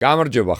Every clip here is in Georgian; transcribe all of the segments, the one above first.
გამარჯობა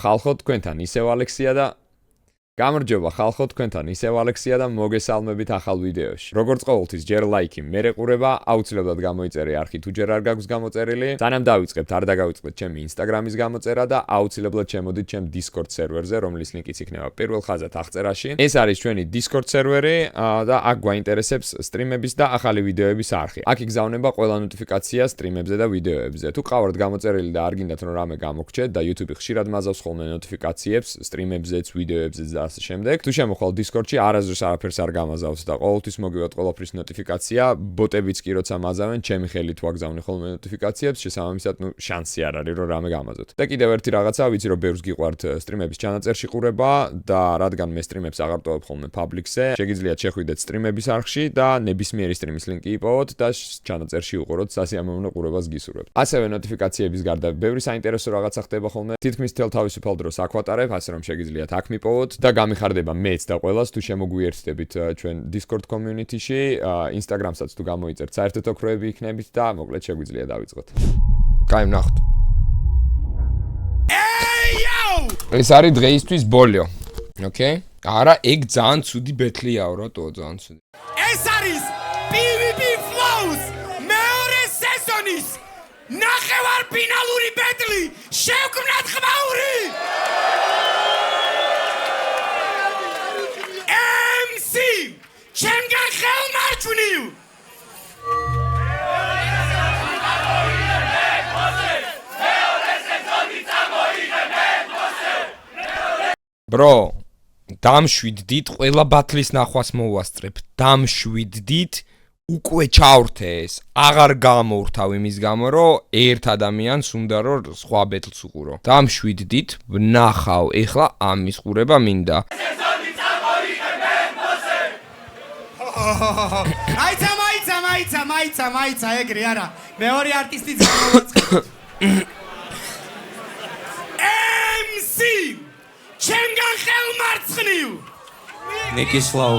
ხალხო, თქვენთან ისევ ალექსია და მოგესალმებით ახალ ვიდეოში. Როგორც ყოველთვის, ჯერ ლაიქი, მერე ყურება, აუცილებლად გამოიწერე არხი თუ ჯერ არ გაქვს გამოწერილი. სანამ დავიწყებთ, არ დაგავიწყდეთ ჩემი Instagram-ის გამოწერა და აუცილებლად შემოდით ჩემ Discord სერვერზე, რომლის ლინკიც იქნება პირველ ხაზად აღწერაში. ეს არის ჩვენი Discord სერვერი და აქ გვაინტერესებს სტრიმების და ახალი ვიდეოების არხი. აქ იგზავნება ყველა ნოტიფიკაცია სტრიმებზე და ვიდეოებზე. თუ ყავართ გამოწერილი და არ გინდათ რომ რამე გამოგჩეთ და YouTube ხშირად მაზავს ხოლმე ნოტიფიკაციებს სტრიმებზეც, ვიდეოებზეც და ასე შემდეგ. თუ შემოხვალ Discord-ში არასდროს არაფერს არ გამაზავს და ყოველთვის მოგივათ ყველაფრის ნოტიფიკაცია, ბოტებიც კი როცა მაზავენ, ჩემი ხელით ვაგზავნე ხოლმე ნოტიფიკაციებს, შესაბამისად, შანსი არ არის რომ რამე გამაზოთ. და კიდევ ერთი რაღაცა, ვიცი რომ ბევრს გიყვართ სტრიმების ჩანაწერში ყურება და რადგან მე სტრიმებს აღარ ტოვებ ხოლმე public-ზე, შეგიძლიათ შეხვიდეთ სტრიმების არხში და ნებისმიერი სტრიმის ლინკი იპოვოთ და ჩანაწერში უყუროთ, სასიამოვნო ყურებას გისურვებთ. ასევე ნოტიფიკაციების გარდა ბევრი საინტერესო რაღაცა ხდება ხოლმე. თითქმის მთელ თავისუფალ დროს აქ ვატარებ, ასე რომ შეგიძლიათ აქ მიპოვოთ და გამიხარდება მეც და ყველას თუ შემოგვიერთდებით ჩვენ Discord community-ში, Instagram-საც თუ გამოიწერთ, საერთოდ ოქროები იქნებით და მოკლედ შეგვიძლია დავიწყოთ. კაი, ვნახოთ. ეს არის დღეისთვის ბოლო. Okay? არა, ეგ ძალიან ცუდი ბეთლიაო, რატო ძალიან ცუდი. ეს არის PvP Flows მეორე სეზონის ნახევარფინალური ბეტლი. შევქმნათ ხმაური! MC ჩემგან ხელმარჯვნივ! Bro, დამშვიდდით, ყველა ბათლის ნახვას მოვასწრებ. დამშვიდდით, უკვე ჩავრთე ეს. აღარ გამოვრთავ იმის გამო, რომ ერთ ადამიანს უნდა რომ სხვა ბეთლს უყურო. დამშვიდდით, ვნახავ, ეხლა ამის ყურება მინდა. მაიცა, ეგრე არა. მეორე არტისტიც გამოვაწყდა. MC ჩემგან ხელმარცხნივ! ნიკისლავ.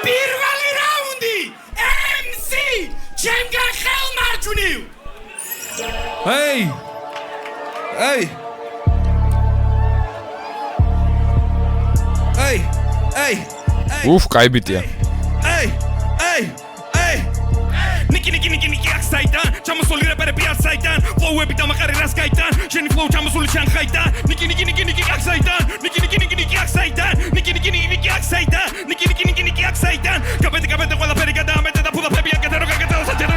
პირველი რაუნდი! MC ჩემგან ხელმარჯვნივ! Hey! Uf, კაი ბიტია. ნიკი აქ ჩამოსული რეპერები არ საიდან ფლოუები დამაყარე რას გაიდან შენი ფლოუ ჩამოსული შანხაიდან ნიკი აქ საიდან ნიკი აქ საიდან ნიკი აქ საიდან ნიკი აქ საიდან კაპეტი ყველაფერი გადაამეტე და ფულაფები აკეთე რო გაკეთე საჯერო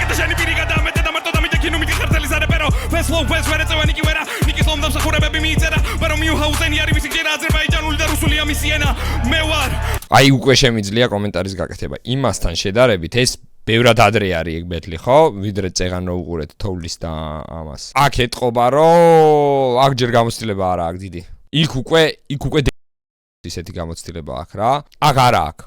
და შენი პირი გადაამეტე და მარტო დამიდექი ნუ მიდი ხარტელი ზარეპერო ფეს ფლოუ ფეს ვერეწევა ნიკი ვერა ნიკის ლომ დამსახურებები მიიწერა ბარო მიუჰაუზენი არის ვისი ჯერა აზერბაიჯანული და რუსული ამის სიენა მე ვარ აი უკვე შემიძლია კომენტარის გაკეთება. იმასთან შედარებით ეს ბევრად ადრე არის ეგ ბეთლი, ხო? ვიდრე წეღან რო უყურეთ თოვლის და ამას. აქ ეთყობა რომ აქ ჯერ გამოცდილება არა აქ დიდი. იქ უკვე ისეთი გამოცდილება აქვს რა. აქ არა აქ.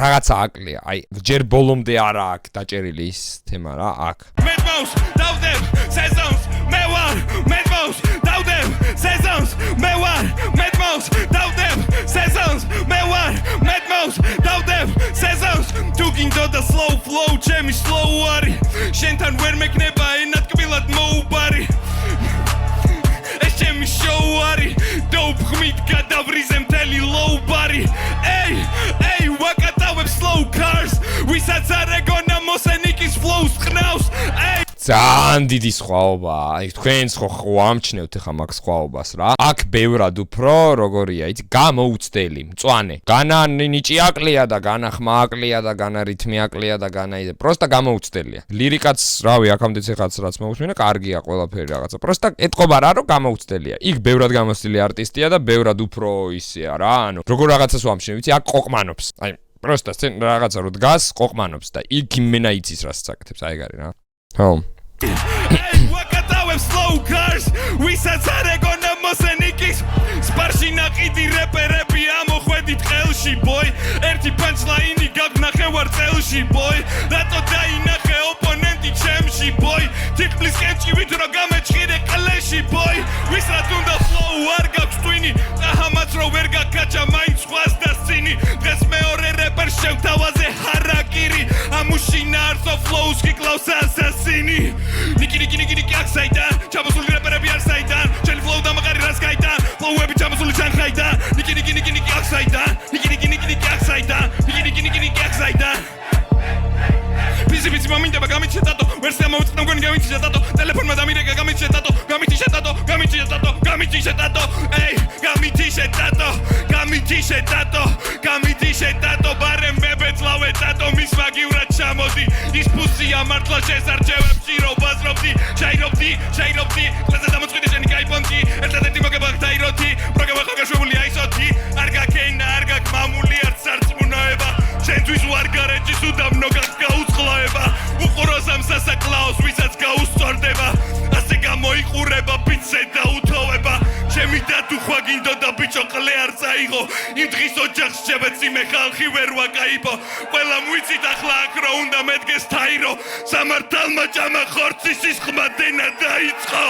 რაღაცა აკლია. აი ჯერ ბოლომდე არა აქ დაჭერილი ის თემა რა, აქ. Medmouse, დავდებ სეზონს, მე ვარ Medmouse, დავდებ სეზონს, მე ვარ Medmouse, დავდებ სეზონს, მე ვარ Medmouse, დავდებ სეზონს, თუ გინდოდა slow flow, ჩემი slow არის, შენთან ვერ მეკნება ენად კბილად მოუბარი. ეს ჩემი show არის, dope ხმით გადავრიზე მთელი low bari. Ey, ვაკატავებ slow cars, ვისაც არ ეგონა მოსენიკის flows ხნავს. ძალიან დიდი სხვაობაა. აი თქვენც ხო ამჩნევთ ახლა მაგ სხვაობას რა. აქ ბევრად უფრო როგორია, იცი, გამოუცდელი, მწვანე. განა ნიჭი აკლია და განა ხმა აკლია და განა რითმი აკლია და განა იდე. პროსტა გამოუცდელია. ლირიკაც, რავი, აქამდეც ეხაც რაც მოусმინა, კარგია ყველაფერი რაღაცა. პროსტა ეთყობა რა, რომ გამოუცდელია. იქ ბევრად გამოცდილი არტისტია და ბევრად უფრო ისეა რა. ანუ როგორ რაღაცას ვამჩნევ, იცი, აქ ყოყმანობს. აი, პროსტა რაღაცა რო დგას, ყოყმანობს და იქ იმენა იცის რას აკეთებს, აი ეგ არის რა. ხო. ვაკატავებ slow cars, ვისაც არ ეგონა მოსენიკის სპარში ნაყიდი რეპერები ამოხვედით ხელში boy ერთი punchline-ი გაგნახე ვარ წელში boy რატო დაინახე so flows ki klaus assassini niki aksaidan chamosuli reperები არ საიდან შენი flow დამყარი რას გაიდან flow-ები chamosuli ჩანხაიდან niki aksaidan niki aksaidan niki aksaidan Bizi momente gamiti dato versi amount non gamiti dato telefono da mire gamiti dato gamiti dato ehi gamiti dato barem bebetlawe dato mis magiura chamodi is pussy amartla შესარჩევებში რობაზრობდი შეირობდი ყველაზე დამოწყვეტი შენი кайფონდი ერთადერთი მოგებახტაიროთი პროგრამა ხაგაშვებული აისოთი არ გაკენა არ გაკმამული არ სარწმუნოება შენთვის ვარ გარეჯის უდამნო გაუწყლოება უყუროს ამ სასაკლაოს ვისაც გაუსწორდება ასე გამოიყურება პიცე და უთოვება ჩემი დათუ ხვა გინდოდა ბიჭო ყლე არ წაიღო იმ დღის ოჯახს შევეცი მე ხალხი ვერ ვაკაიბო ყველა მუიცით ახლა აქ რო უნდა მედგეს თაირო სამართალმა ჭამა ხორცის სისხმა დენა დაიწყო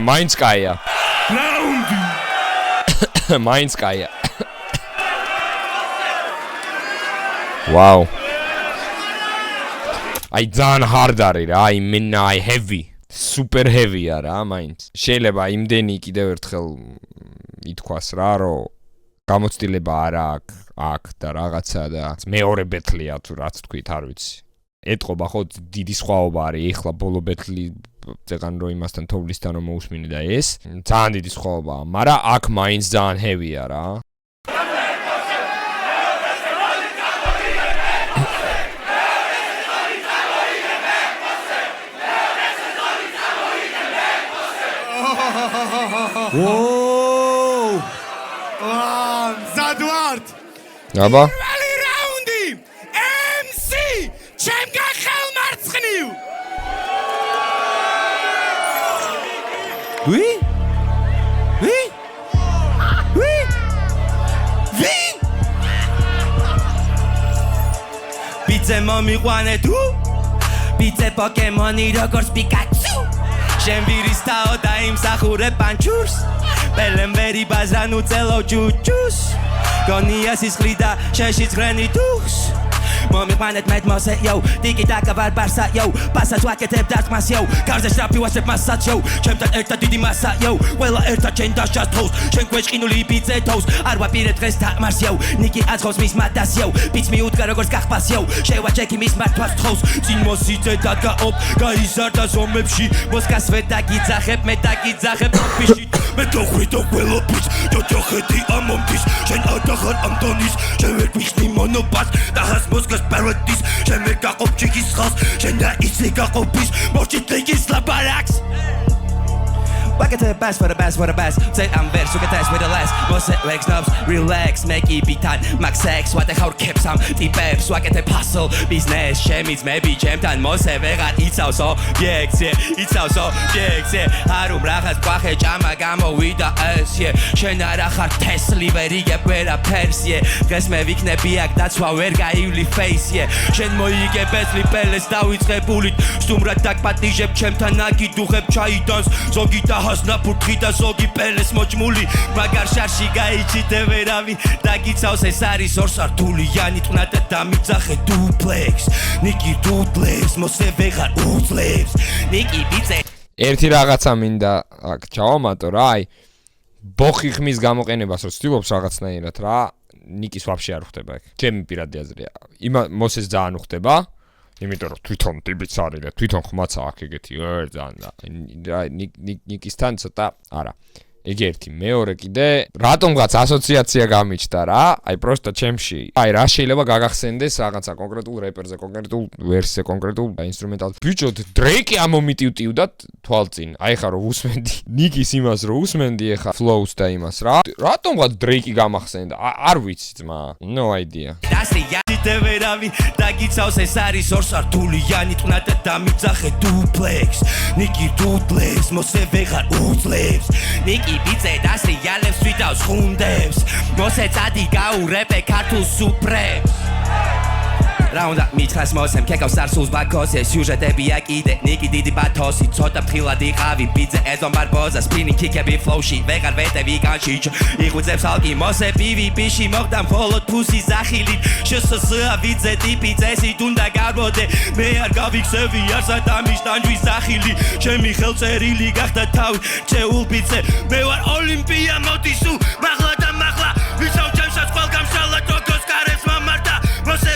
მაინც კაია რაუნდი მაინც კაია ვაუ აი ძალიან hard არის რა აი მენა აი heavy super heavy არა მაინც შეიძლება იმდენი კიდევ ერთხელ ითქვას რა რომ გამოცდილება არა აქ და რაღაცა და მეორე ბეთლია თუ რაც თქვით არ ვიცი ეთყობა ხო დიდი სხვაობა არის ეხლა ბოლო ბეთლი ზეგან რო იმასთან თოვლისთან რომ მოусმინე და ეს ძალიან დიდი სხვაობაა მაგრამ აქ მაინც ძალიან heavy-ია რა Whoa! Zadwart! აბა Პირველი რაუნდი! MC! ჩემგან ხელმარცხნივ! ვინ? Pizza მომიყვანე თუ? Pizza Pokemon-ი როგორც Pikachu! შენ ვირისთაო და იმსახურებ პანჩურს პელემ ვერი ბაზრან უწელო ჯუჯუს გონია სისხლი და შენში ძღრენი დუხს მომიყვანეთ მეტ მოსე იო ტიკი-ტაკა ვარ ბარსა იო პასაც ვაკეთებ დარტყმას იო გარზე შრაფი ვასებ მასაც იო ჩემთან ერთად დიდი მასა იო ყველა ერთად შენ დაშას თოვს შენ გვეჭყინული პიცე თოვს არ ვაპირებ დღეს თამარს იო ნიკი აწყობს მის მატას იო პიც მიუდგა როგორც გახბას იო შევაჩეკი მის მართვას თხოვს წინ მოსიწე და გაობ გაიზარდა ზომებში მოსკას ვერ დაგიძახებ მე დაგიძახებ ფიში მე თოხვიდო ყველა პიც ჯოჯოხეთი ამომდის შენ ადახარ ამ დონის შენ ვერ ვიხდი მონოპას და ჰას მოსკას პაროდის შენ ვერ გაყოფ ჩიქის ხალს შენ და ისე გაყოფის მოჭიდლიკის ლაბარაკს Whack the bass for the bass. Say I'm very so test with the last. Most legs knobs, relax, make it be time. Max sex, what the hell kept some deep babes. Whack the puzzle, business, chemis, maybe jam time. Most vegan, it's also, yeah. Harum rachas, quache, jama, gamo, with the ass, yeah. Shenara hard test, livery, get better pairs, yeah. Guess me weak nebiak, that's why we're gaily face, yeah. Shen moi get best lipeles, now it's a bullet. Stumra tak patijeb, chemtanaki, duheb chaidans, so guitar. Hasnapurtri და ზოგი პელეს მოჭმული მაგარ შარში გაიჭიდე ვერავინ დაგიცავს ეს არის ორსართულიანი ტყნა და დამიძახე დუპლექს ნიკი დუდლებს მოსე ვეღარ უძლებს ნიკი ბიცე ერთი რაღაცა მინდა აქ ჩავამატო რა აი ბოხი ხმის გამოყენებას რო ცდილობს რაღაცნაირად რა ნიკის ვაფშე არ ხდება ეგ ჩემი პირადი აზრია იმა მოსეს ძალიან უხდება იმიტომ რომ თვითონ ტიბიც არის და თვითონ ხმაცა აქ ეგეთი ძალიან და ნიკისთან ცოტა არა ეგ ერთი მეორე კიდე რატომღაც ასოციაცია გამიჩნდა რა აი პროსტა ჩემში აი რა შეიძლება გაგახსენდეს რაღაცა კონკრეტულ რეპერზე კონკრეტულ ვერსზე კონკრეტულ ინსტრუმენტალ ბიჭო დრეიკი ამომიტივტივდა თვალწინ აი ხა რომ უსმენდი ნიკის იმას რომ უსმენდი ეხა ფლოუს და იმას რა რატომღაც დრეიკი გამახსენდა არ ვიცი ძმა no idea დასრიადი ვერავინ დაგიცავს ეს არის ორსართულიანი ტყნა და დამიძახე დუპლექს ნიკი დუდლებს მოსე ვეღარ უძლებს ნიკი ბიცე დასრიალებს ვიდავს ხუნდებს მოსე წადი გაურეპე ქართულ სუპრემს რა უნდა მითხრას მოსემ კეკავს სარსულს ბაქოსე სიუჟეტებია კიდე ნიკი დიდი ბათოსი ცოტა ფრთხილად იყავი ბიძე ეზონ ბარბოზა სპინი კიკები ფლოუში ვეღარ ვეტევი განში იღვიძებს ალკი მოსე PvP-ში მოხდა მხოლოდ ფუსი ზახილით შსსა ვიძე ტიპი წესი თუნდა გავოდე მე არ გავიქცევი არსად ამის ტანჯვის სახილი ჩემი ხელწერილი გახდა თავი ჩეულ ბიძე მე ვარ ოლიმპია მოდისუ მაღლა და მაღლა ვისავ ჩემსაც ყველგან შალად როგორც კარებს მომარდა მოსე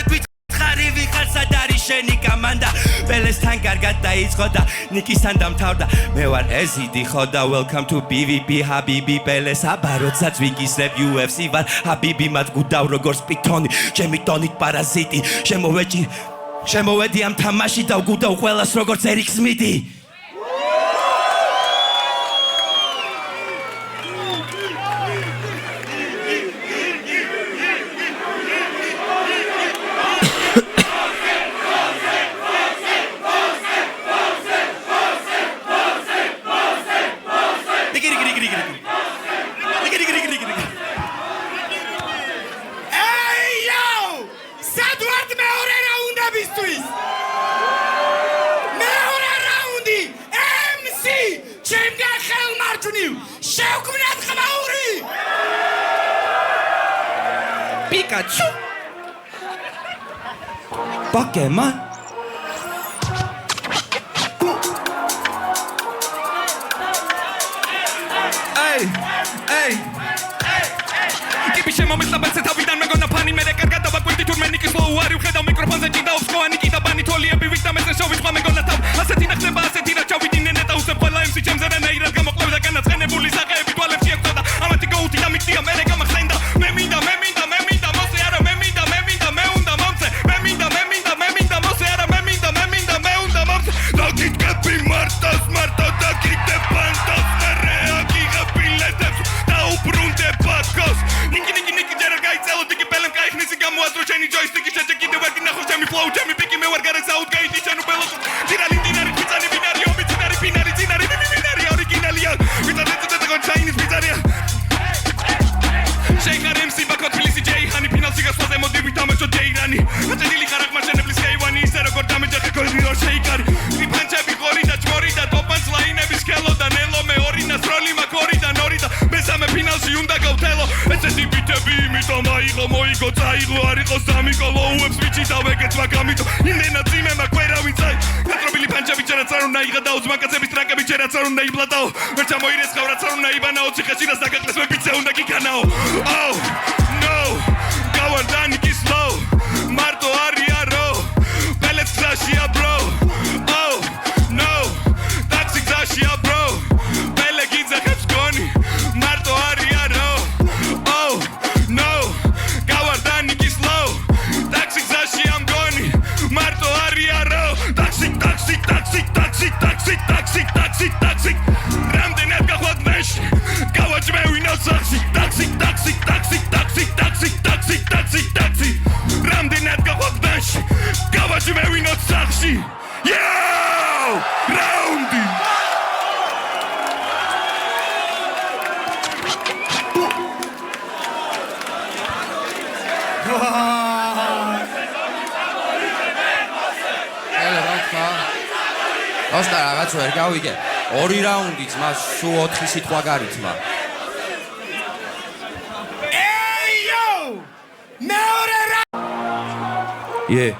ხარი ვიხარ სადარი შენი კამანდა პელესთან კარგად დაიწყო და ნიკისთან დამთავრდა მე ვარ ეზიდი ხო და welcome to PvP ჰაბიბი პელეს აბაროდსაც ვიგისებ UFC ვარ ჰაბიბი მათ გუდავ როგორც პითონი ჩემი ტონით პარაზიტი შემოვედი ამ თამაში და ვგუდავ ყველას როგორც ერიკ სმითი Pikachu Pokemon Hey Keep it shame მომეცდა ბეცე თავიდან მეგონა ფანი მე კარგად დავაკვირდი თურმე ნიკის ლოუ არის ვხედავ მიკროფონზე ჭიდაობს სკოვანი კიდა ბანი თოლიები ვიქ და მეზე შოვით ხმა მეგონა თავ ასეთი ნახება ასეთი რა ჩავიდი ნენე და უსებ ყველა MC ჩემზე რენეირად გამოყლევდა განაცხენებული საყეები თვალებში ეხდა და ამათი გოუთი და მიქდია მე გამახსენდა მე მინდა მოსე არა მე უნდა მომწე მე მინდა მოსე არა მე უნდა მომწე და გიტკები მარტო და კიდე პანტოს მე რეაგიღა ბილეთებს და უბრუნდე ბაკოს ნიკი ჯერა გაიწელო დიკი პელემ გაიხნისი გამოაზრო შენი ჯოისტიკი შეჭე კიდე ვერ გინახო ჩემი ფლოუ ჩემი პიკი მე ვარ გარეზაუთ გაიდი ჩანუ ბელო ძირალი დინარი ფიცანი ვინარი ომი ძინარი ფინარი ძინარი ვინარი ორიგინალია ვიტანეთ და ჩაინის ბიზარია შეიხარ MC ბაკო თბილისი ჯეიხანი ფინალში გასვლაზე მოდი ვითამაშო ჯეირანი აჭედილი ხარ აღმაშენებლის ხეივანი ისე როგორ დამეჯახე კორიდორ შეიკარი რიფანჩები ხორი და ჭმორი და ტოპანს ლაინების ქელო და ნელო მე ორი ნასროლი მაქორი და ნორი და მესამე ფინალში უნდა გავთელო ესეთი ბიტები იმიტომ აიღო მოიგო წაიღო არ იყოს დამიკო ლოუებს ვიჩი და ვეკეცვა გამიწო იმენა ძიმე მაკვერავი წაი გატრობილი პანჩები ჯერაც არ უნდა იღა და უძმაკაცების ტრაკები ჯერაც არ უნდა იბლატაო ვერ ჩამოირეს ხავრაც არ უნდა იბანაო ციხეში და საკაკლეს მე პიცე უნდა გიქანაო Oh no გავარდანი კი slow მარტო არიარო პელეც გზაშია bro Oh no ტაქსი გზაშია bro პელე გიძახებს გონი მარტო არიარო Oh no გავარდანი კი slow ტაქსი გზაშია მგონი მარტო არიარო ტაქსი რამდენად გახვად მეში გავაჭმევინო სახში ტაქსი რამდენად გახვად მეში გავაჭმევინო სახში Yo! რაუნდი Asta რაღაც ვერ გავიგე. 2 რაუნდი ძმა, სულ 4 სიტყვა გარითმა. Yeah.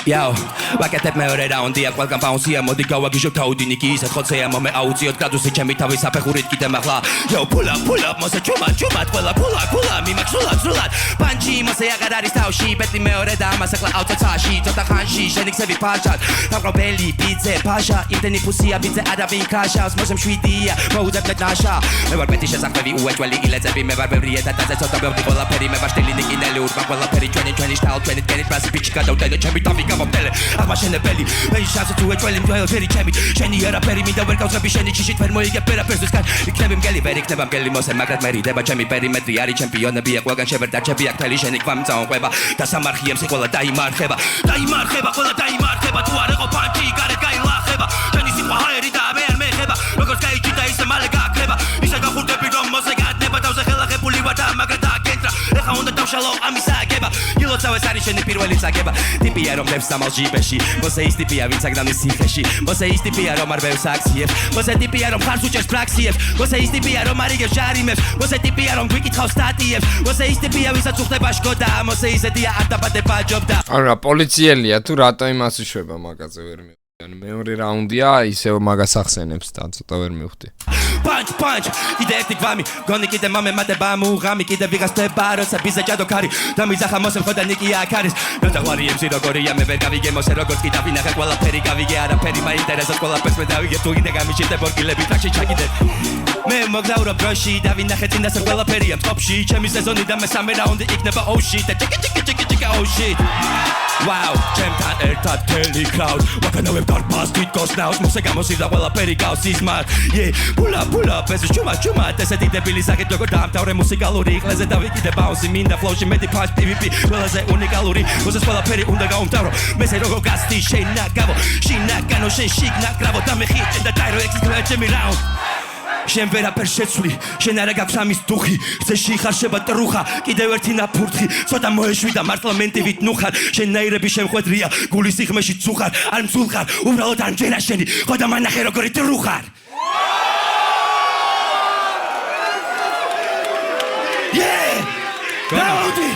Yo, ვაკეთებ მეორე რაუნდია, ყველგან ბაუნსია, მოდი გავაგიჟო თავი ნიკი ისეთ ხოცეა, მომე აუციოთ გრადუსი ჩემი თავის საფეხურით კიდე მაღლა. Yo, pull up, მოსე ჩუმად, ყველა ფულა, მიმაქსულად, პანჩი მოსე აღარ არის თავში, პეტლი მეორე და ამას ახლა ავტოცაში, ცოტა ხანში, შენი ქსები ფარჩად, თავყრობელი ბიძე, ფაშა, იმდენი ფუსია ბიძე, არავინ ქაშავს, მოსე მშვიდია, მოუძებნეთ ნაშა. მე ვარ პეტი შესახვევი, უეჭველი ილეწები, მე ვარ ბევრი ეტატაზე, ცოტა ბევრი ყველაფერი, მე ვარ სტილი ნიკინელი, ურბან ყველაფერი, ჩვენი სტაილ, ჩვენი პრასი, ბიჩი გადავდენე, ჩემი თავი გამომდელე, აღმაშენებელი, მე შანსი თუ ეჭველი მდველფერი ჩემი, შენი არაფერი მინდა ვერ გავწები შენი ჩიშით ვერ მოიგებ ვერაფერს ვისგან, იქნები მგელი, ვერ იქნება მგელი მოსე, მაგრად მე რიდება ჩემი პერიმეტრი არის ჩემპიონებია, ყველგან შევერდარჩები აქ თელი შენი გვამწაონყვება და სამარხი MC ყველა დაიმარხება, ყველა დაიმარხება, თუ არ ეყო პანჩი, გარეთ გაილახება, შენი სიტყვა ჰაერი და მე არ მეხება, როგორც გაიჭიდა ისე მალე გააქრება, ისე გახურდები რომ მოსე გადნება, თავზე ხელახებული ვარ და მაგრად დააკენტრა, ეხა უნდა დავშალო ამისა აგება ილოცავეს არის შენი პირველი წაგება ტიპია რომ დებს სამალ ჯიპეში მოსე ის ტიპია ვინც აგდამის სიხეში მოსე ის ტიპია რომ არ ბევრს აქციებს მოსე ტიპია რომ ხარს უჭერს ფრაქციებს მოსე ის ტიპია რომ არიგებს ჟარიმებს მოსე ტიპია რომ გვიკითხავს სტატიებს მოსე ის ტიპია ვისაც უხდება შკოდა მოსე ისეთია არ დაბადება ჯობდა არა პოლიციელია თუ რატო იმას უშვება მაგაზე ვერ მივხვდი ან მეორე რაუნდია ისევ მაგას ახსენებს და ცოტა ვერ მივხვდი Punch, კიდე ერთი გვამი, გონი კიდე მომე მატება მუღამი, კიდე ვიღას ხდება, როცა ბიზა ჯადოქარი, დამიძახა მოსემ ხოდა ნიკია აქ არის. როცა ხვარი MC როგორია მე ვერ გავიგე მოსე როგორც კიდე ვინახე ყველაფერი გავიგე არაფერი მაინტერესებს ყველაფერს მე დავიგე თუ კიდე გამიჩნდე ბორგილები ტრაქში ჩაგიდე. მე მოგზაურობ დროში და ვინახე წინასწარ ყველაფერია მწყობში, ჩემი სეზონი და მესამე რაუნდი იქნება oh shit, ჩიკი oh shit. Wow, ჩემთან ერთად თელი crowd, ვაკანავებ დარბაზ თვითკოს ნავს, მოსე გამოსიდა ყველაფერი გავს ისმარ. Yeah, pull up, ეს ჩუმა, ესეთი დებილი საკეთ როგორ დაამთავრე მუსიკალური იყლეზე და ვიკიდე ბაუნსი მინდა ფლოუში მეტი ფაშ PVP ყველაზე უნიკალური მოსეს ყველაფერი უნდა გაუმთავრო მესე როგორ გასტი შენაგავო შინაგანო შენ შიგნაგრავო და მე ხიჭენ და დაირო ექს გლეჩემი რაუნდ შენ ვერაფერ შეცვლი შენ არა გაქვს ამის დუხი წეში ხარშება ტრუხა კიდევ ერთი ნაფურთხი ცოტა მოეშვი და მართლა მენტივით ნუხარ შენნაირები შემხვედრია გულის სიხმეში წუხარ არ მსულხარ უბრალოდ არ მჯერა შენი ხო და მანახე როგორი ტრუხარ რაუნდი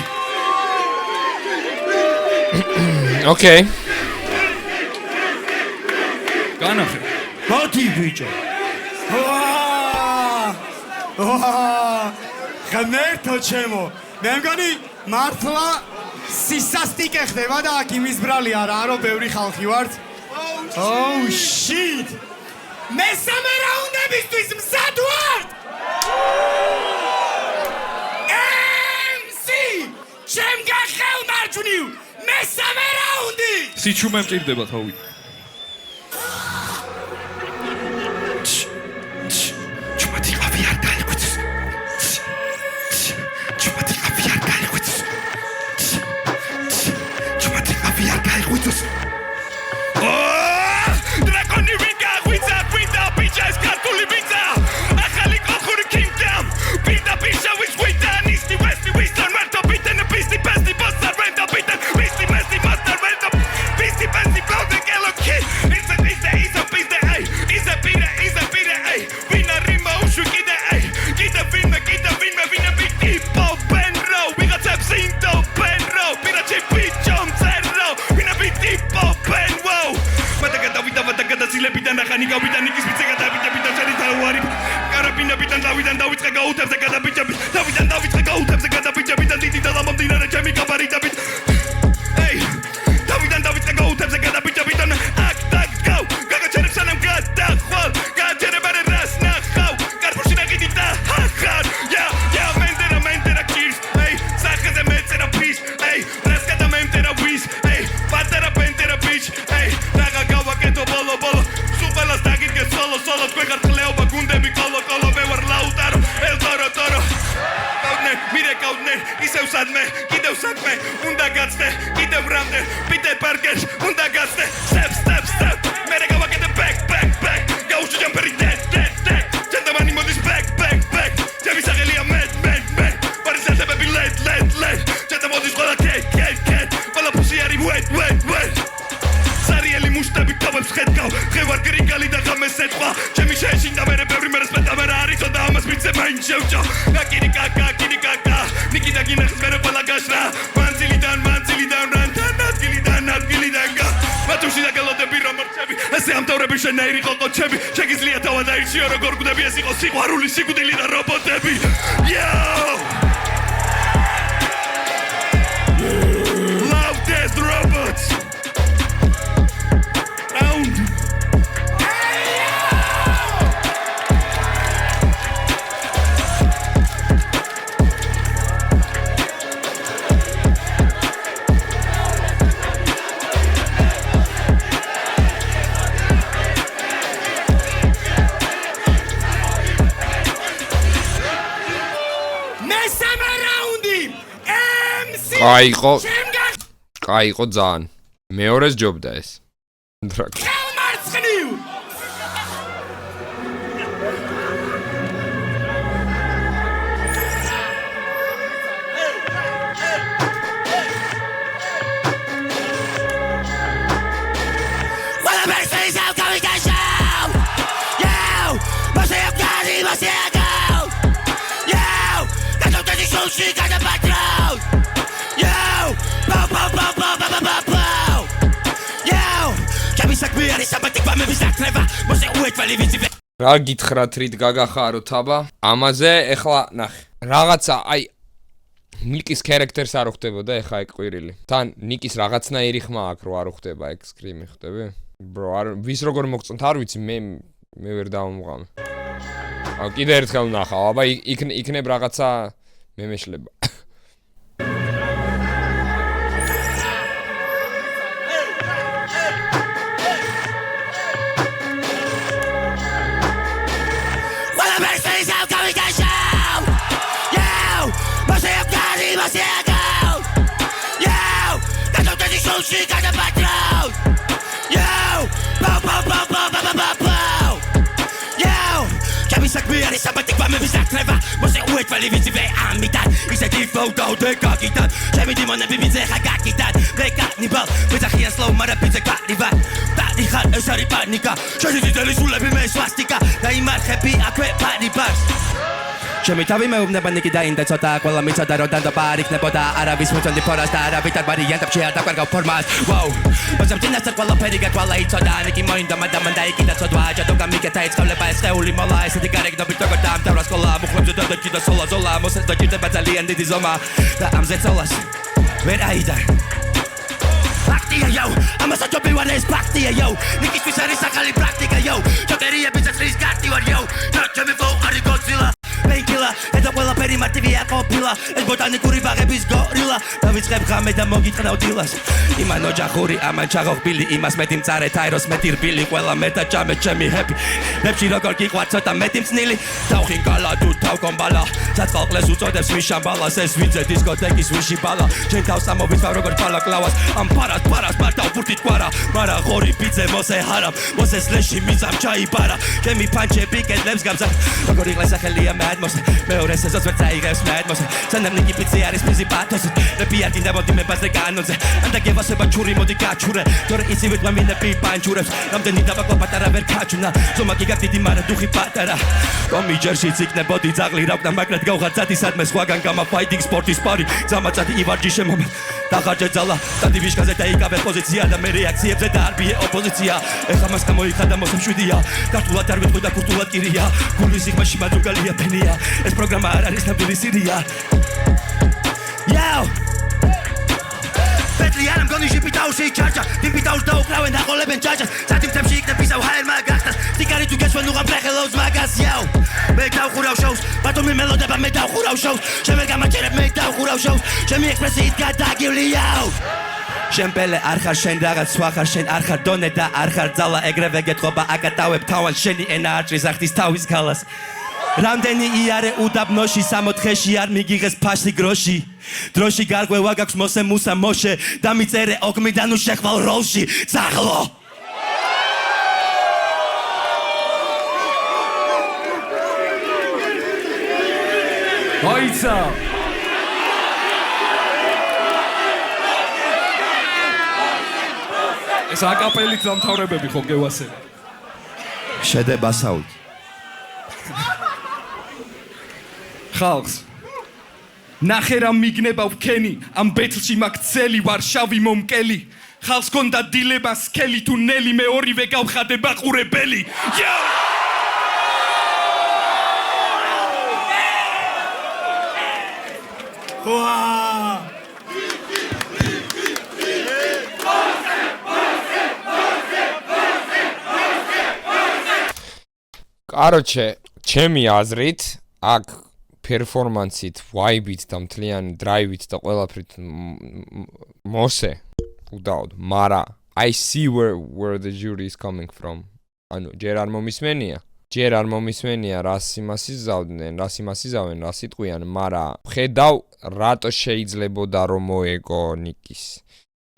ოკეი განახე მოდი ბიჭო ღმერთო ჩემო მე მგონი მართლა სისასტიკე ხდება და აქ იმის ბრალი არა რომ ბევრი ხალხი ვართ oh shit მესამე რაუნდებისთვის მზად ვართ ჩემგან ხელმარჯვნივ მესამე რაუნდი სიჩუმე მჭირდება თავი კაიყო ძალიან მეორეს ჯობდა ეს დრაკ ხელმარცხნივ უეჭველი ვიცი რა გითხრათ რით გაგახაროთ აბა ამაზე ეხლა ნახე რაღაცა აი ნიკის ქარაქტერს არ ხვდებოდა ეხა ეგ ყვირილი თან ნიკის რაღაცნაირი ხმა აქვს რო არ ხვდება ეგ სკრიმი ხვდები ბრო არ ვის როგორ მოგწონთ არ ვიცი მე ვერ დავამუღამე აუ კიდე ერთხელ ნახავ აბა იქნებ რაღაცა მემეშლება She got a background. Yo, pow pow pow pow pow pow pow. Yo, Kami sakmi ari sabatik va me bisakreva. Mose uet vali vizi ve amitan. Ise di photo de kakitan. Shemi di mone bibize hakakitan. Ve kanibal, ve zakhian slow mara bize kaniva. Tadi khat esari panika. Shadi di deli sulebi me swastika. Da imar happy akwe panibas. Shemi tavi me umne baniki da inda chota kola michada rodando parik ne boda arabis mutondi poras da arabitar varianta pchia da karga formas wow Bazam tinasta kola periga kola itoda niki moinda madam da ikida chodwa jado kamike tais kole ba steuli mola ese garek do bitoko dam tavras kola mukhmze da kida sola zola mos da kida batali and di zoma da amze solas ver aida Praktika yo, ama sa jobi one is praktika yo Niki fisari sakali praktika yo Jokeria business risk karti war yo Not jami fo ari Godzilla Painkiller, eta ყველა ფერი მარტივია ყოფილა ეს ბოტანიკური ბაღების გორილა დავიწყებ ღამე და მოგიტყნავ დილას იმან ოჯახური ამან ჩაღოხბილი იმას მეტი მწარე თაიროს მეტი რბილი ყველა მე და ჭამე ჩემი ჰეპი ნებში როგორ გიყვარ ცოტა მეტი მწნილი დავხინ გალა თუ თავკომბალა საწყალყლეს უწოდებს მიშამბალას ეს ვინძე დისკოთეკის ვიში ბალა შენ თავს ამოვიცავ როგორ ფალა კლავას ამ პარას მარტავ ფურთით კვარა მარა ღორი ბიძე მოსე ჰარამ მოსეს ლეში მიზამ ჩაიბარა ჩემი პანჩები კედლებს გამზა როგორ იყვეს სახელია Madmos, მეორე სეზონს ვერ წაიღებს Madmos. სანამ ნიკი პიცი არის ფიზი პათოსი. რეპიატი დამოდი მე ბაზე განონზე. ანდა გევასება ჩური მოდი გაჩურე. თორე ისივე გვამინები პანჩურებს. რამდენი დაბაკვა პატარა ვერ ქაჩუნა. ზომა გიგაკ დიდი მარა დუხი პატარა. კომი ჯერში ციკნებოდი ძაღლი რაკვნა მაგრად გავხარცადი სადმე სხვაგან გამა ფაიტინგ სპორტის პარი. ზამაცადი ივარჯი შემომა. დახარჯე ძალა. დადი ვიშკაზე დაიკავე პოზიცია და მე რეაქციებზე დაარბიე ოპოზიცია. ეხლა მას გამოიხადა მოსამშვიდია. ქართულად არ ვიტყვი და ქურთულად კირია. გულის სიღმაში მადუგალია ფენია. ეს პროგრამა არ არის ნამდვილი სირია. Yo! Petli I'm gonna ship it out, say charger. Dip it out, dog, now and I leben chargers. Satim tem shik, the piece of higher magastas. Tikari to get when you have black hellos magas, yo. Make out khurau shows, but me melody ba make out khurau shows. Sheme gama chere make out khurau shows. Sheme express it got da give li yo. Shempele არ ხარ შენ რაღაც სხვა ხარ შენ არ ხარ დონე და არ ხარ ძალა ეგრევე გეთხოვა აკატავებ თავად შენი ენა არჭრის ახთის თავის ქალას რამდენი იარე უდაბნოში 64-ში არ მიგიღეს ფაში გროში დროში გარღვევა გაქვს მოსე მუსა მოშე და მიწერე ოგმიდან უშეხვალ როლში ძაღლო აიცა ეს აკაპელით დამთავრებები ხო გევასება შედება საუთ ხალხს ნახე რა მიგნება ვქენი ამ ბეთლში მაგცელი ვარ შავი მომკელი ხალხს კონდა დილება სკელი თუ ნელი მე ორივე გავხადე ბაყურებელი ვა Короче, ჩემი აზრით, აქ performance-ით, vibe-ით და მთლიანი drive-ით და ყველაფრით მოსე უდაოდ, მარა I see where the jury is coming from. ანუ ჯერ არ მომისმენია, რას იმას იზავდნენ, რას იტყვიან, მარა ხედავ რატო შეიძლებოდა რომ მოეგო ნიკის.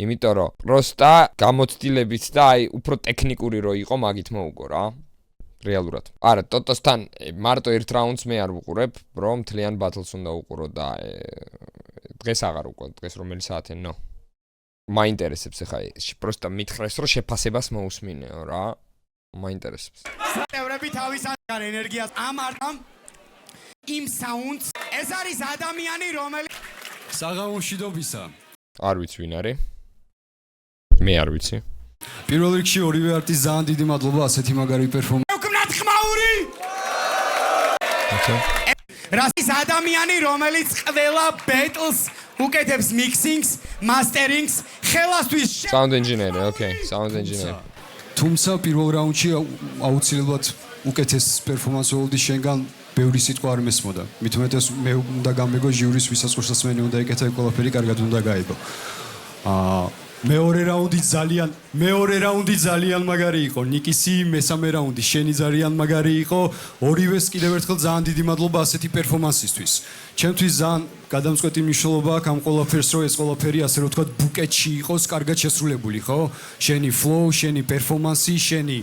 იმიტომ რომ პროსტა გამოცდილებით და აი უფრო ტექნიკური რო იყო, მაგით მოუგო რა. რეალურად. არა, ტოტოსთან მარტო ერთ რაუნდს მე არ ვუყურებ, რომ მთლიან ბათლს უნდა უყურო და დღეს აღარ უყურებ, დღეს რომელი საათი, ნო. მაინტერესებს ხა ეს, პროსტა მითხრეს რომ შეფასებას მოусმინეო რა. მაინტერესებს. წევრები თავის აღარ ენერგიას ამარხამ იმ საუნდს. ეს არის ადამიანი, რომელიც საღამომშვიდობისა. არ ვიცი ვინ არის. მე არ ვიცი. პირველ რიგში ორივე არტისტს ძალიან დიდი მადლობა ასეთი მაგარი პერფორმანსი. რას ადამიანი რომელიც ყველა ბეტლს უკეთებს mixing-ს, masterings, ხელასთვის Sound engineer, okay, sound engineer. თუმცა პირველ რაუნდში აუცილებლად უკეთეს პერფორმანსი ოლდი შენგან ბევრი სიტყვა არ მესმოდა. მით უმეტეს მე უნდა გამეგო ჟიურის ვისაც ყურსასმენი უნდა ეკეთა ყველაფერი კარგად უნდა გაიგო. მეორე რაუნდი ძალიან მაგარი იყო. ნიკისი მესამე რაუნდი შენი ძალიან მაგარი იყო. ორივეს კიდევ ერთხელ ძალიან დიდი მადლობა ასეთი პერფორმანსისთვის. ჩემთვის ძალიან გადამწყვეტი მნიშვნელობა აქვს ამ ყველაფერს, რომ ეს ყველაფერი ასე რომ ვთქვათ ბუკეტში იყოს კარგად შესრულებული, ხო? შენი flow, შენი პერფორმანსი, შენი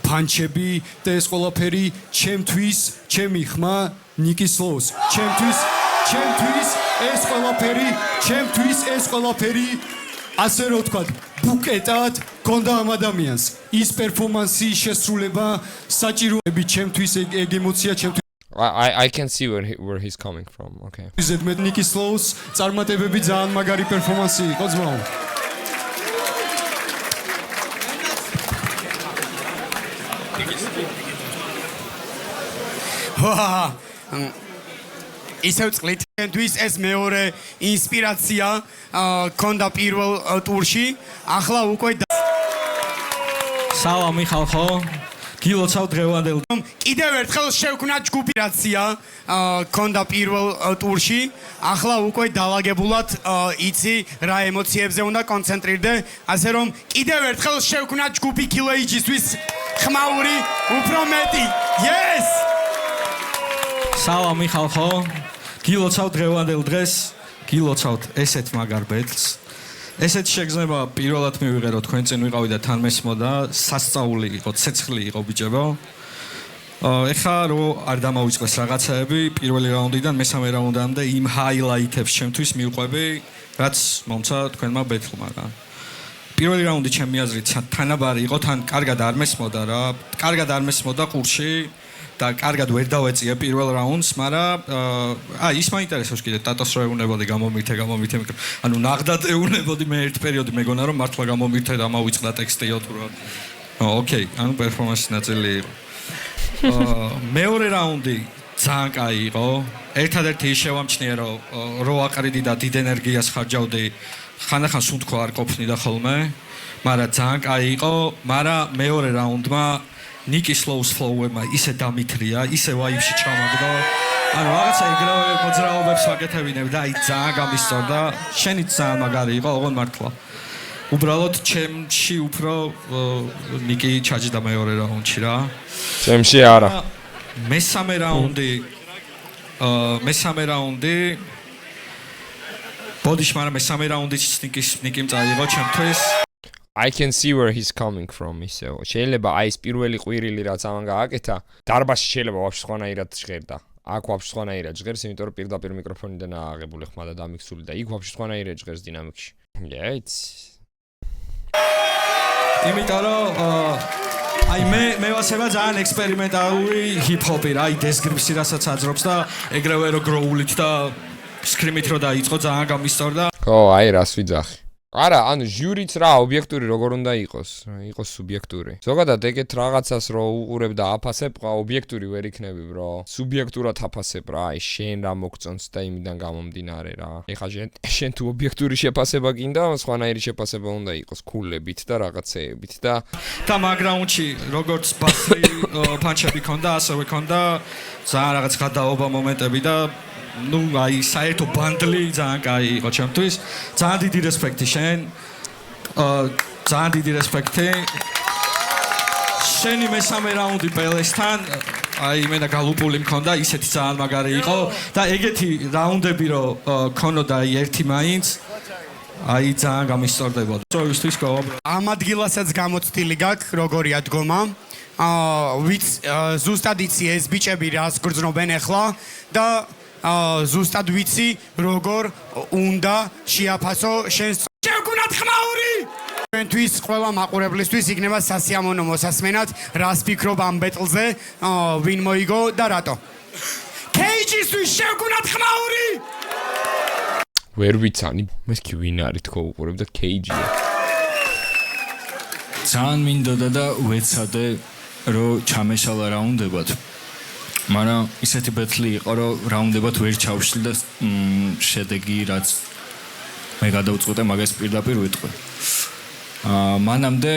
პანჩები და ეს ყველაფერი ჩემთვის, ჩემი ხმა ნიკის ლოუს. ჩემთვის ეს ყველაფერი ასე რომ ვთქვათ, ბუკეტად გონდა ამ ადამიანს. ის პერფორმანსი შესრულება საჭიროები ჩემთვის ეგ ემოცია ჩემთვის I can see where he's coming from. Okay. ზედმეტ ნიკის ლოუს წარმატებები ძალიან მაგარი პერფორმანსი იყო ძმაო. ისევ წყლით ჩვენთვის ეს მეორე ინსპირაცია ქონდა პირველ ტურში. ახლა უკვე სალამი ხალხო. გილოცავ დღევანდელ. კიდევ ერთხელ შევქმნა ჯგუფი რაცია ქონდა პირველ ტურში. ახლა უკვე დაალაგებულად იცი რა ემოციებზე უნდა კონცენტრირდე. ასე რომ კიდევ ერთხელ შევქმნა ჯგუფი Killer Ages-თვის ხმაური უფრო მეტი. Yes! სალამი ხალხო. გილოცავ დღევანდელ დღეს. გილოცავთ ესეთ მაგარ ბეტლს. ესეთ შეგრძნება პირველად მივიღერო თქვენ წინ ვიყავი და თან მესმოდა სასწაული იყო, ცეცხლი იყო ბიჭებო. ეხლა რო არ დამავიწყეს რაღაცაები პირველი რაუნდიდან მესამე რაუნდამდე იმ ჰაილაითებს ჩემთვის მივყვები, რაც მომცა თქვენმა ბეტლმა რა. პირველი რაუნდი ჩემი აზრით თანაბარი იყო, თან კარგად არ მესმოდა რა, კარგად არ მესმოდა ყურში და კარგად ვერ დავეწია პირველ რაუნდს, მაგრამ ის მაინტერესებს კიდე ტატოს რო ეუნებოდი გამომირთე ანუ ნაღდად ეუნებოდი მე ერთ პერიოდი მეგონა რომ მართლა გამომირთე და ამავიწყდა ტექსტიო თუ რა. ოკეი, ანუ პერფორმანსის ნაწილი იყო. მეორე რაუნდი ძალიან კაი იყო. ერთადერთი ის შევამჩნია რომ რო აყრიდი და დიდ ენერგიას ხარჯავდი, ხანდახან სუნთქვა არ ყოფნი და ხოლმე, მაგრამ ძალიან კაი იყო, მაგრამ მეორე რაუნდმა ნიკის ლოუს ფლოუებმა ისე დამithრია, ისე ვაიბში ჩამაგდო. ანუ რაღაცა ეგრევე მოძრაობებს ვაკეთებინებ და აი ძალიან გამისწორდა. შენიც ძალიან მაგარი იყო, ოღონდ მართლა. უბრალოდ ჩემში უფრო ნიკი ჩაჯდა მეორე რაუნდში რა. ჩემში არა. მესამე რაუნდი ბოდიში, მაგრამ მესამე რაუნდიც ნიკიმ წაიღო ჩემთვის. I can see where he's coming from. ისე შეიძლება აი ეს პირველი ყვირილი რაც ამან გააკეთა, დარბაზში შეიძლება ვაფშე სხვანაირად ჟღერდა. აქ ვაფშე სხვანაირად ჟღერს, იმიტომ რომ პირდაპირ მიკროფონიდან ააღებული ხმა და დამიქსული და იქ ვაფშე სხვანაირად ჟღერს დინამიკში. Yeah, it's იმიტომ რომ აი მე ვასება ძალიან ექსპერიმენტალური ჰიპ-ჰოპი რა, აი დესგრიფსი რასაც აძრობს და ეგრევე რო გროულით და სკრიმით რო დაიწყო ძალიან გამისწორდა. ხო, აი რას ვიძახი. არა, ანუ ჟიურიც რა, ობიექტური როგორ უნდა იყოს სუბიექტური. ზოგადად ეგეთ რაღაცას რო უყურებ და აფასებ, ობიექტური ვერ იქნები, bro. სუბიექტურად აფასებ რა, აი შენ რა მოგწონს და იმიდან გამომდინარე რა. ეხლა შენ თუ ობიექტური შეფასება გინდა, სხვანაირი შეფასება უნდა იყოს ქულებით და რაღაცეებით და მაგ რაუნდში როგორც ბასრი პანჩები ქონდა, ასევე ქონდა ძალიან რაღაც გადაობა მომენტები და ну, აი საერთო ბანდლი ძალიან კაი იყო ჩემთვის. ძალიან დიდი რესპექტი შენ. ძალიან დიდი რესპექტი. შენი მესამე რაუნდი პელესთან, აი მე და გალუპული მქონდა, ისეთი ძალიან მაგარი იყო და ეგეთი რაუნდები რო ქონოდა ერთი მაინც აი ძალიან გამისწორდებოდა. სწორისთვის გავაბრო. ამ ადგილასაც გამოცდილი გაქვს როგორია დგომა. ვიც ზუსტად იცი ეს ბიჭები რას გრძნობენ ახლა და ზუსტად ვიცი როგორ უნდა შეაფასო შენს შევქმნათ ხმაური. ჩვენთვის ყველა მაყურებლისთვის იქნება სასიამოვნო მოსასმენად, რას ფიქრობ ამ ბეტლზე, ვინ მოიგო და რატო. KG-ისთვის შევქმნათ ხმაური. ვერ ვიცანი, მესკი ვინ არის თქო უყურებ და KG-ია. ძალიან მინდოდა და ვეცადე რომ ჩამეშალა რაუნდებად. მაგრამ ისეთი ბეთლი იყო, რომ რაუნდებად ვერ ჩავშლი და შედეგი რაც მე გადავწყვეტე მაგას პირდაპირ ვიტყვი. მანამდე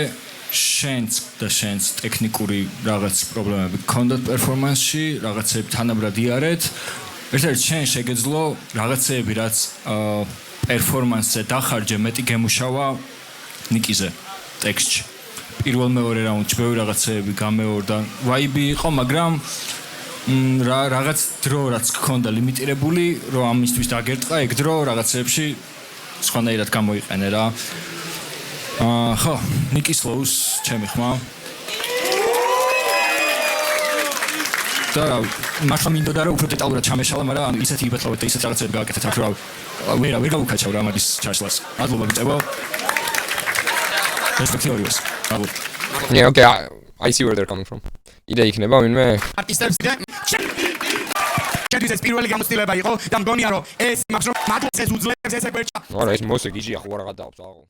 შენს ტექნიკური რაღაც პრობლემები გქონდათ პერფორმანსში, რაღაცები თანაბრად იარეთ. ერთ-ერთი შენ შეგეძლო რაღაცეები, რაც პერფორმანსზე დახარჯე მეტი გემუშავა ნიკიზე ტექსტში. პირველ მეორე რაუნდში ბევრი რაღაცეები გამეორდა. ვაიბი იყო, მაგრამ რაღაც დრო რაც გქონდა ლიმიტირებული, რომ ამისთვის დაგერტყა, ეგ დრო რაღაცეებში სხვანაირად გამოიყენე რა. ხო, ნიკის ლოუს ჩემი ხმა. და მართლა მინდოდა რომ უფრო დეტალურად ჩამეშალა, მაგრამ ისეთი იბეთლავეთ და ისეთ რაღაცები გააკეთეთ, რომ ვერ გავუქაჩავ რა მაგის ჩაშლას. მადლობა გიწევო. Respect yours. Bravo. Yeah, okay, I see where they're coming from. იდეა იქნება ვინმე არტისტებს და ეს პირველი გამოცდილება იყო და მგონია რომ ეს მაშინ მათლს ეს უძლებს ესე ბერჭა. არა ეს მოსე გიჟია ხო რა გადაობს აღო